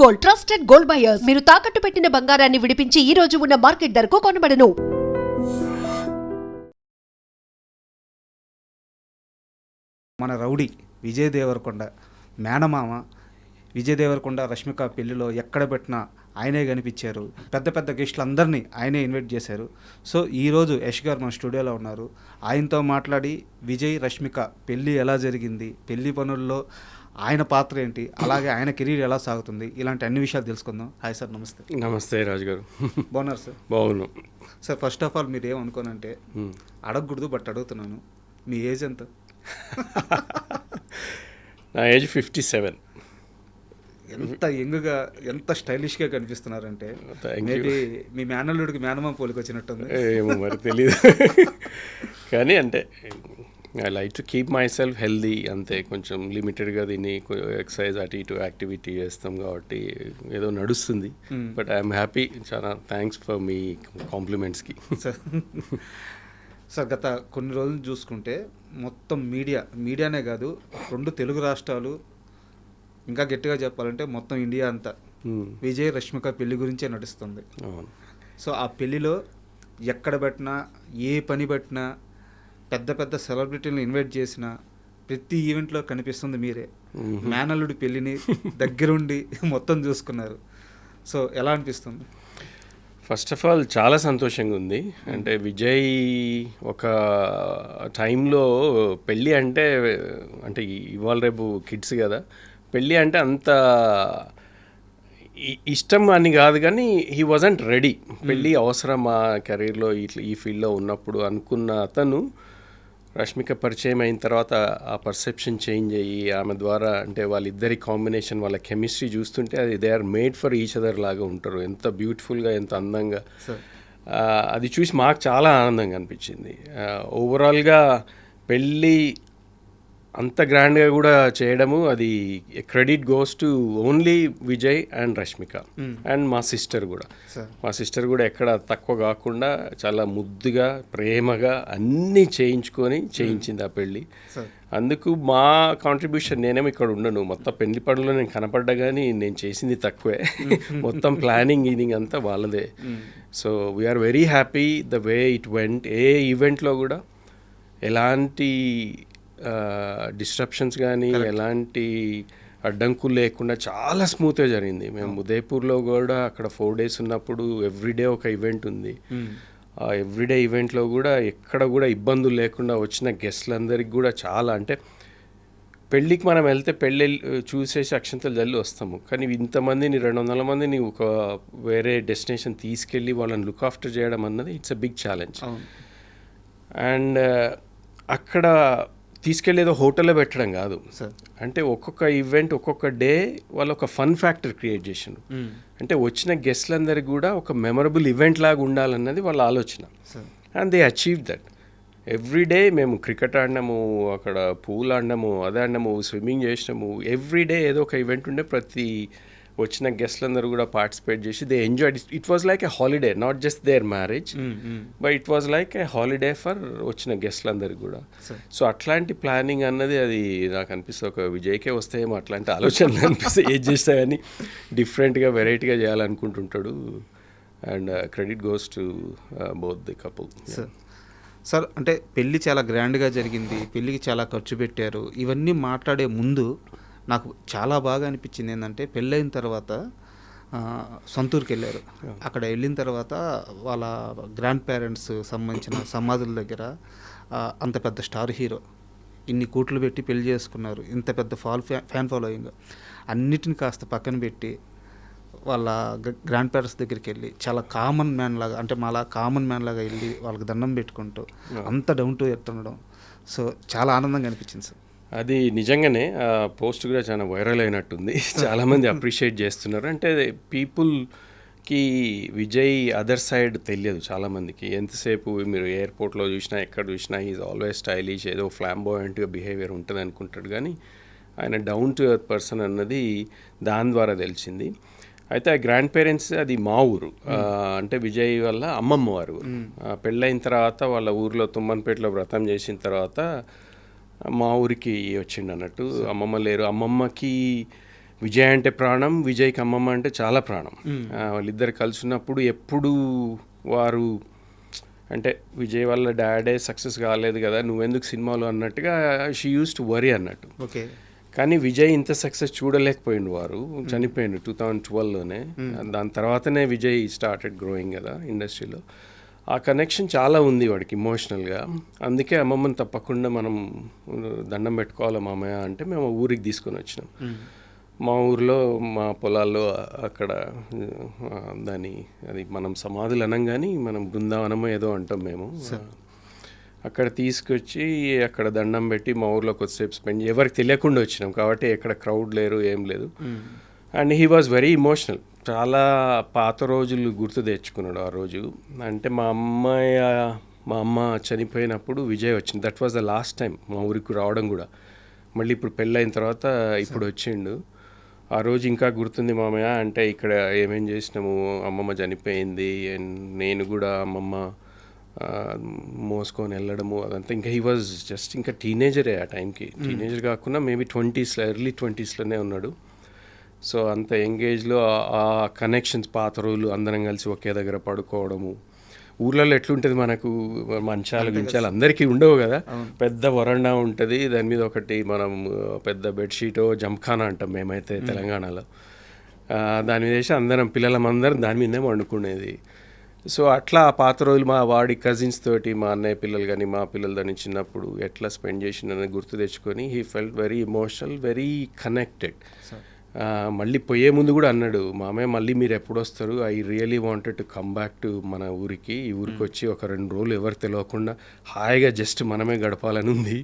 Gold, trusted gold buyers. మీరు తాకట్టు పెట్టిన బంగారాన్ని విడిపించి ఈ రోజు ఉన్న మార్కెట్ ధరకు కొనబడను. మన రౌడీ విజయ్ దేవరకొండ మేనమామ విజయ్ దేవరకొండ రష్మిక పెళ్లిలో ఎక్కడ పెట్టినా ఆయనే కనిపించారు. పెద్ద పెద్ద గెస్టులు అందరినీ ఆయనే ఇన్వైట్ చేశారు. సో ఈరోజు యష్ గారు మన స్టూడియోలో ఉన్నారు. ఆయనతో మాట్లాడి విజయ్ రష్మిక పెళ్ళి ఎలా జరిగింది, పెళ్లి పనుల్లో ఆయన పాత్ర ఏంటి, అలాగే ఆయన కెరీర్ ఎలా సాగుతుంది, ఇలాంటి అన్ని విషయాలు తెలుసుకుందాం. హాయ్ సార్, నమస్తే. నమస్తే రాజు గారు. బాగున్నారు సార్? బాగున్నాం సార్. ఫస్ట్ ఆఫ్ ఆల్ మీరు ఏమనుకోనంటే అడగకూడదు, బట్ అడుగుతున్నాను, మీ ఏజ్ ఎంత? నా ఏజ్ 57. ఎంత యంగ్గా, ఎంత స్టైలిష్గా కనిపిస్తున్నారంటే మేబీ మీ మేనల్లుడికి మేనమామ పోలికి వచ్చినట్టుంది. ఏమో మరి తెలీదు, కానీ అంటే I like to keep my self healthy అంతే. కొంచెం లిమిటెడ్గా తిని ఎక్సర్సైజ్ అటు ఇటు యాక్టివిటీ చేస్తాం కాబట్టి ఏదో నడుస్తుంది. But I'm happy. చాలా థ్యాంక్స్ ఫర్ మీ కాంప్లిమెంట్స్కి. సార్ గత కొన్ని రోజులు చూసుకుంటే మొత్తం మీడియానే కాదు, 2 తెలుగు రాష్ట్రాలు, ఇంకా గట్టిగా చెప్పాలంటే మొత్తం ఇండియా అంతా విజయ్ రష్మిక పెళ్లి గురించే నడుస్తుంది. సో ఆ పెళ్లిలో ఎక్కడ పెట్టినా, ఏ పని పెట్టినా, పెద్ద పెద్ద సెలబ్రిటీలను ఇన్వైట్ చేసిన ప్రతి ఈవెంట్లో కనిపిస్తుంది మీరే. మేనల్లుడి పెళ్లిని దగ్గరుండి మొత్తం చూసుకున్నారు. సో ఎలా అనిపిస్తుంది? ఫస్ట్ ఆఫ్ ఆల్ చాలా సంతోషంగా ఉంది. అంటే విజయ్ ఒక టైంలో పెళ్ళి అంటే ఇవాళ రేపు కిడ్స్ కదా, పెళ్ళి అంటే అంత ఇష్టం అని కాదు, కానీ హీ వాజంట్ రెడీ. పెళ్ళి అవసరమా కెరీర్లో ఈ ఫీల్డ్లో ఉన్నప్పుడు అనుకున్న అతను రష్మిక పరిచయం అయిన తర్వాత ఆ పర్సెప్షన్ చేంజ్ అయ్యి ఆమె ద్వారా అంటే వాళ్ళిద్దరి కాంబినేషన్, వాళ్ళ కెమిస్ట్రీ చూస్తుంటే అది they are made for each other లాగా ఉంటారు. ఎంత బ్యూటిఫుల్గా, ఎంత అందంగా. అది చూసి మాకు చాలా ఆనందంగా అనిపించింది. ఓవరాల్గా పెళ్ళి అంత గ్రాండ్గా కూడా చేయడము, అది credit goes to only Vijay and Rashmika and మా సిస్టర్ కూడా. మా సిస్టర్ కూడా ఎక్కడ తక్కువ కాకుండా చాలా ముద్దుగా, ప్రేమగా అన్నీ చేయించింది ఆ పెళ్ళి. అందుకు మా కాంట్రిబ్యూషన్, నేనేమో ఇక్కడ ఉండను, మొత్తం పెళ్లి పనుల్లో నేను కనపడ్డా కానీ నేను చేసింది తక్కువే. మొత్తం ప్లానింగ్ అంతా వాళ్ళదే. So we are very happy the way it went. ఏ ఈవెంట్లో కూడా ఎలాంటి డిస్ట్రప్షన్స్ కానీ ఎలాంటి అడ్డంకులు లేకుండా చాలా స్మూత్గా జరిగింది. మేము ఉదయపూర్లో కూడా అక్కడ 4 days ఉన్నప్పుడు ఎవ్రీడే ఒక ఈవెంట్ ఉంది. ఆ ఎవ్రీడే ఈవెంట్లో కూడా ఎక్కడ కూడా ఇబ్బందులు లేకుండా వచ్చిన గెస్ట్లందరికీ కూడా చాలా, అంటే పెళ్ళికి మనం వెళ్తే పెళ్ళి చూసేసి అక్షంతలు జల్లి వస్తాము, కానీ ఇంతమందిని 200 మందిని ఒక వేరే డెస్టినేషన్ తీసుకెళ్ళి వాళ్ళని లుక్ ఆఫ్టర్ చేయడం అన్నది it's a big challenge. And అక్కడ తీసుకెళ్ళేదో హోటల్లో పెట్టడం కాదు, అంటే ఒక్కొక్క ఈవెంట్, ఒక్కొక్క డే వాళ్ళు ఒక ఫన్ ఫ్యాక్టర్ క్రియేట్ చేసారు. అంటే వచ్చిన గెస్ట్లందరికీ కూడా ఒక మెమరబుల్ ఈవెంట్ లాగా ఉండాలన్నది వాళ్ళ ఆలోచన. And they achieve that. Everyday మేము క్రికెట్ ఆడినాము, అక్కడ పూల్ ఆడినాము, అది ఆడినాము, స్విమ్మింగ్ చేసినాము. ఎవ్రీడే ఏదో ఒక ఈవెంట్ ఉండే, ప్రతి వచ్చిన గెస్ట్లందరూ కూడా పార్టిసిపేట్ చేసి they enjoyed. It was like a holiday, not just their marriage, but it was like a holiday for వచ్చిన గెస్ట్లందరికీ కూడా. సో అట్లాంటి ప్లానింగ్ అన్నది అది నాకు అనిపిస్తుంది ఒక విజయ్కే వస్తాయేమో అట్లాంటి ఆలోచనలు అనిపిస్తాయి. ఏది చేస్తా కానీ డిఫరెంట్గా, వెరైటీగా చేయాలనుకుంటుంటాడు. And credit goes to both the couple. Sir అంటే పెళ్ళి చాలా గ్రాండ్గా జరిగింది, పెళ్ళికి చాలా ఖర్చు పెట్టారు. ఇవన్నీ మాట్లాడే ముందు నాకు చాలా బాగా అనిపించింది ఏంటంటే, పెళ్ళైన తర్వాత సొంతూరుకి వెళ్ళారు. అక్కడ వెళ్ళిన తర్వాత వాళ్ళ గ్రాండ్ పేరెంట్స్ సంబంధించిన సమాధుల దగ్గర అంత పెద్ద స్టార్ హీరో ఇన్ని కోట్లు పెట్టి పెళ్లి చేసుకున్నారు, ఇంత పెద్ద ఫ్యాన్ ఫాలోయింగ్, అన్నిటిని కాస్త పక్కన పెట్టి వాళ్ళ గ్రాండ్ పేరెంట్స్ దగ్గరికి వెళ్ళి చాలా కామన్ మ్యాన్ లాగా, అంటే మాలా కామన్ మ్యాన్ లాగా వెళ్ళి వాళ్ళకి దండం పెట్టుకుంటూ అంత డౌన్ టు ఎర్త్ ఉండడం, సో చాలా ఆనందంగా అనిపించింది సార్. అది నిజంగానే ఆ పోస్ట్ కూడా చాలా వైరల్ అయినట్టుంది. చాలామంది అప్రిషియేట్ చేస్తున్నారు. అంటే పీపుల్కి విజయ్ అదర్ సైడ్ తెలియదు చాలామందికి. ఎంతసేపు మీరు ఎయిర్పోర్ట్లో చూసినా, ఎక్కడ చూసినా ఈజ్ ఆల్వేస్ స్టైలిష్, ఏదో ఫ్లాంబోయంట్గా బిహేవియర్ ఉంటుంది అనుకుంటాడు, కానీ ఆయన డౌన్ టు ఎర్త్ పర్సన్ అన్నది దాని ద్వారా తెలిసింది. అయితే ఆ గ్రాండ్ పేరెంట్స్ అది మా ఊరు, అంటే విజయ్ వాళ్ళ అమ్మమ్మ వారు. పెళ్ళైన తర్వాత వాళ్ళ ఊరిలో తుమ్మన్పేటలో వ్రతం చేసిన తర్వాత మా ఊరికి వచ్చిండు అన్నట్టు. అమ్మమ్మ లేరు. అమ్మమ్మకి విజయ్ అంటే ప్రాణం, విజయ్కి అమ్మమ్మ అంటే చాలా ప్రాణం. వాళ్ళిద్దరు కలిసి ఉన్నప్పుడు ఎప్పుడు వారు అంటే విజయ్ వాళ్ళ డాడే సక్సెస్ కాలేదు కదా, నువ్వెందుకు సినిమాలు అన్నట్టుగా షీ యూస్ టు వరీ అన్నట్టు. ఓకే. కానీ విజయ్ ఇంత సక్సెస్ చూడలేకపోయిండు, వారు చనిపోయిండు 2012లోనే. దాని తర్వాతనే విజయ్ స్టార్టెడ్ గ్రోయింగ్ కదా ఇండస్ట్రీలో. ఆ కనెక్షన్ చాలా ఉంది వాడికి ఇమోషనల్గా. అందుకే అమ్మమ్మని తప్పకుండా మనం దండం పెట్టుకోవాలి మామయ్య అంటే మేము ఊరికి తీసుకొని వచ్చినాం. మా ఊర్లో మా పొలాల్లో అక్కడ అది మనం సమాధులు అనం కానీ మనం బృందావనమో ఏదో అంటాం మేము. అక్కడ తీసుకొచ్చి అక్కడ దండం పెట్టి మా ఊర్లో కొద్దిసేపు స్పెండ్, ఎవరికి తెలియకుండా వచ్చినాం కాబట్టి ఎక్కడ క్రౌడ్ లేరు, ఏం లేదు. And he was very emotional. చాలా పాత రోజులు గుర్తు తెచ్చుకున్నాడు ఆ రోజు. అంటే మా అమ్మ చనిపోయినప్పుడు విజయ్ వచ్చింది. That was the last time మా ఊరికి రావడం కూడా. మళ్ళీ ఇప్పుడు పెళ్ళైన తర్వాత ఇప్పుడు వచ్చిండు. ఆ రోజు ఇంకా గుర్తుంది మామయ్య అంటే ఇక్కడ ఏమేం చేసినాము, అమ్మమ్మ చనిపోయింది అండ్ నేను కూడా అమ్మమ్మ మోసుకొని వెళ్ళడము అదంతా. ఇంకా హీ వాజ్ జస్ట్ ఇంకా టీనేజరే ఆ టైంకి. టీనేజర్ కాకుండా మేబీ 20s ఎర్లీ 20sలోనే ఉన్నాడు. సో అంత ఎంగేజ్లో ఆ కనెక్షన్స్, పాత రోజులు, అందరం కలిసి ఒకే దగ్గర పడుకోవడము. ఊర్లలో ఎట్లుంటుంది మనకు, మంచాలు గించాలు అందరికీ ఉండవు కదా, పెద్ద వరండా ఉంటుంది, దాని మీద ఒకటి మనం పెద్ద బెడ్షీటో జంఖానా అంటాం మేమైతే తెలంగాణలో, దాని మీద వేసి అందరం పిల్లలమందరం దాని మీదనే వండుకునేది. సో అట్లా ఆ పాత రోజులు మా వాడి కజిన్స్ తోటి, మా అన్నయ్య పిల్లలు కానీ మా పిల్లలు దాన్ని చిన్నప్పుడు ఎట్లా స్పెండ్ చేసిందని గుర్తు తెచ్చుకొని he felt very emotional, very connected. మళ్ళీ పోయే ముందు కూడా అన్నాడు, మామయ్య మళ్ళీ మీరు ఎప్పుడు వస్తారు, I really wanted to come back to మన ఊరికి. ఈ ఊరికి వచ్చి ఒక 2 రోజులు ఎవరు తెలియకుండా హాయిగా జస్ట్ మనమే గడపాలని ఉంది.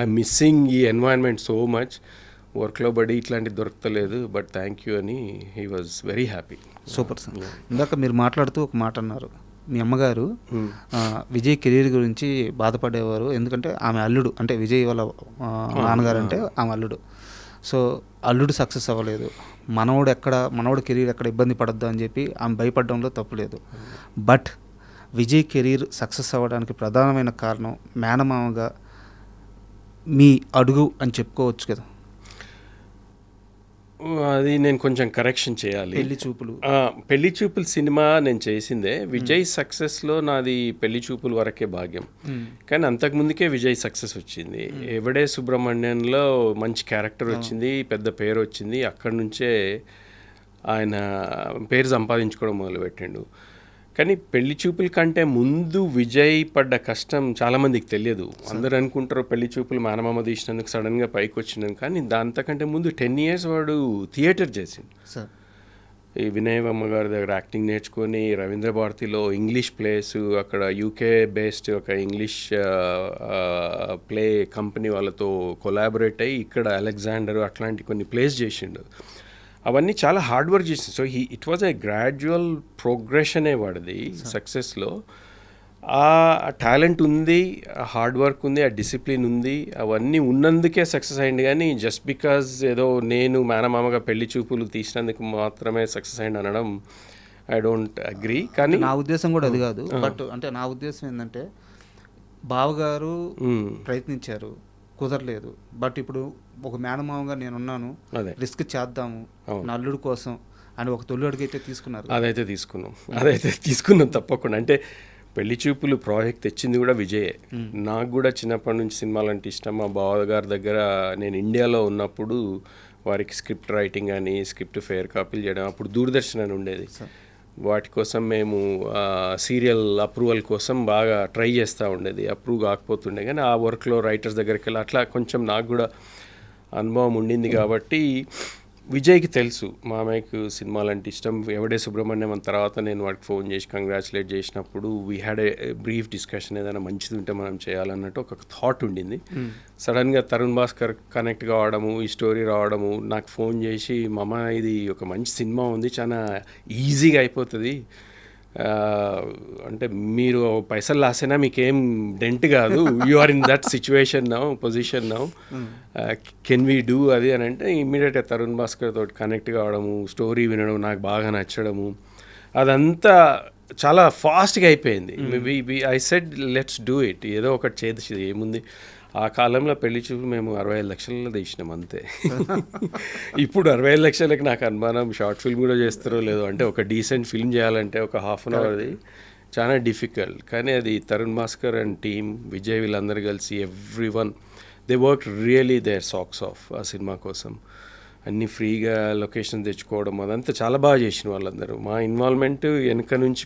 ఐ మిస్సింగ్ ఈ ఎన్వైరన్మెంట్ సో మచ్. వర్క్లో బడి ఇట్లాంటివి దొరకలేదు, బట్ థ్యాంక్ యూ అని he was very happy. Super sir. ఇందాక మీరు మాట్లాడుతూ ఒక మాట అన్నారు, మీ అమ్మగారు విజయ్ కెరీర్ గురించి బాధపడేవారు, ఎందుకంటే ఆమె అల్లుడు, అంటే విజయ్ వాళ్ళ నాన్నగారు అంటే ఆమె అల్లుడు. సో అల్లుడు సక్సెస్ అవ్వలేదు, మనవడు కెరీర్ ఎక్కడ ఇబ్బంది పడద్దు అని చెప్పి ఆమె భయపడడంలో తప్పులేదు. బట్ విజయ్ కెరీర్ సక్సెస్ అవ్వడానికి ప్రధానమైన కారణం మేనమామగా మీ అడుగు అని చెప్పుకోవచ్చు కదా. అది నేను కొంచెం కరెక్షన్ చేయాలి. పెళ్లి చూపులు సినిమా నేను చేసిందే. విజయ్ సక్సెస్లో నాది పెళ్లి చూపుల వరకే భాగ్యం. కానీ అంతకుముందుకే విజయ్ సక్సెస్ వచ్చింది. ఎవడే సుబ్రహ్మణ్యంలో మంచి క్యారెక్టర్ వచ్చింది, పెద్ద పేరు వచ్చింది. అక్కడి నుంచే ఆయన పేరు సంపాదించుకోవడం మొదలుపెట్టిండు. కానీ పెళ్లి చూపుల కంటే ముందు విజయ్ పడ్డ కష్టం చాలామందికి తెలియదు. అందరూ అనుకుంటారు పెళ్లి చూపులు మేనమామ తీసినందుకు సడన్గా పైకి వచ్చినాను, కానీ దాంతకంటే ముందు 10 years వాడు థియేటర్ చేసిండు. ఈ వినయమ్మ గారి దగ్గర యాక్టింగ్ నేర్చుకొని రవీంద్ర భారతిలో ఇంగ్లీష్ ప్లేస్, అక్కడ యూకే బేస్డ్ ఒక ఇంగ్లీష్ ప్లే కంపెనీ వాళ్ళతో కొలాబరేట్ అయ్యి ఇక్కడ అలెగ్జాండర్ అట్లాంటి కొన్ని ప్లేస్ చేసిండు. అవన్నీ చాలా హార్డ్ వర్క్ చేసింది. So it was a gradual ప్రోగ్రెషనే వాడిది సక్సెస్లో. ఆ టాలెంట్ ఉంది, ఆ హార్డ్ వర్క్ ఉంది, ఆ డిసిప్లిన్ ఉంది, అవన్నీ ఉన్నందుకే సక్సెస్ అయ్యింది. కానీ జస్ట్ బికాజ్ ఏదో నేను మేనమామగా పెళ్లి చూపులు తీసినందుకు మాత్రమే సక్సెస్ అయ్యింది అనడం ఐ డోంట్ అగ్రీ. కానీ నా ఉద్దేశం కూడా అది కాదు. బట్ అంటే నా ఉద్దేశం ఏంటంటే బావగారు ప్రయత్నించారు, కుదరలేదు. బట్ ఇప్పుడు ఒక మేనమామగా నేనున్నాను, రిస్క్ చేద్దాము నా అల్లుడు కోసం అని ఒక తొలి అడుగు అయితే తీసుకున్నారు. అదైతే తీసుకున్నాం తప్పకుండా. అంటే పెళ్లి చూపులు ప్రాజెక్ట్ తెచ్చింది కూడా విజయే. నాకు కూడా చిన్నప్పటి నుంచి సినిమాలు అంటే ఇష్టం. మా బావగారి దగ్గర నేను ఇండియాలో ఉన్నప్పుడు వారికి స్క్రిప్ట్ రైటింగ్ అని, స్క్రిప్ట్ ఫేర్ కాపీలు చేయడం, అప్పుడు దూరదర్శన్ అని ఉండేది. వాటి కోసం మేము సీరియల్ అప్రూవల్ కోసం బాగా ట్రై చేస్తూ ఉండేది. అప్రూవ్ కాకపోతుండే, కానీ ఆ వర్క్లో రైటర్స్ దగ్గరికి వెళ్ళి అట్లా కొంచెం నాకు కూడా అనుభవం ఉండింది. కాబట్టి విజయ్కి తెలుసు మామయ్యకు సినిమాలు అంటే ఇష్టం. ఎవడే సుబ్రహ్మణ్యం అని తర్వాత నేను వాడికి ఫోన్ చేసి కంగ్రాచులేట్ చేసినప్పుడు we had a brief discussion, ఏదైనా మంచిది ఉంటే మనం చేయాలన్నట్టు ఒక థాట్ ఉండింది. సడన్గా తరుణ్ భాస్కర్ కనెక్ట్ కావడము, ఈ స్టోరీ రావడము, నాకు ఫోన్ చేసి మామ ఇది ఒక మంచి సినిమా ఉంది, చాలా ఈజీగా అయిపోతుంది, అంటే మీరు పైసలు లాసైనా మీకేం డెంట్ కాదు, you are in that position now, can we do అది అని అంటే ఇమ్మీడియట్గా తరుణ్ భాస్కర్ తోటి కనెక్ట్ కావడము, స్టోరీ వినడం, నాకు బాగా నచ్చడము, అదంతా చాలా ఫాస్ట్గా అయిపోయింది. I said let's do it, ఏదో ఒకటి చేసి ఏముంది. ఆ కాలంలో పెళ్లి చూపు మేము 65 లక్షలలో తీసినాం అంతే. ఇప్పుడు 65 లక్షలకి నాకు అనుమానం షార్ట్ ఫిల్మ్ కూడా చేస్తారో లేదో. అంటే ఒక డీసెంట్ ఫిల్మ్ చేయాలంటే ఒక హాఫ్ అన్ అవర్ది చాలా డిఫికల్ట్. కానీ అది తరుణ్ భాస్కర్ అండ్ టీమ్, విజయ్ వీళ్ళందరూ కలిసి everyone they work really their socks off ఆ సినిమా కోసం. అన్నీ ఫ్రీగా లొకేషన్ తెచ్చుకోవడం అదంతా చాలా బాగా చేసిన వాళ్ళందరూ. మా ఇన్వాల్వ్మెంట్ వెనక నుంచి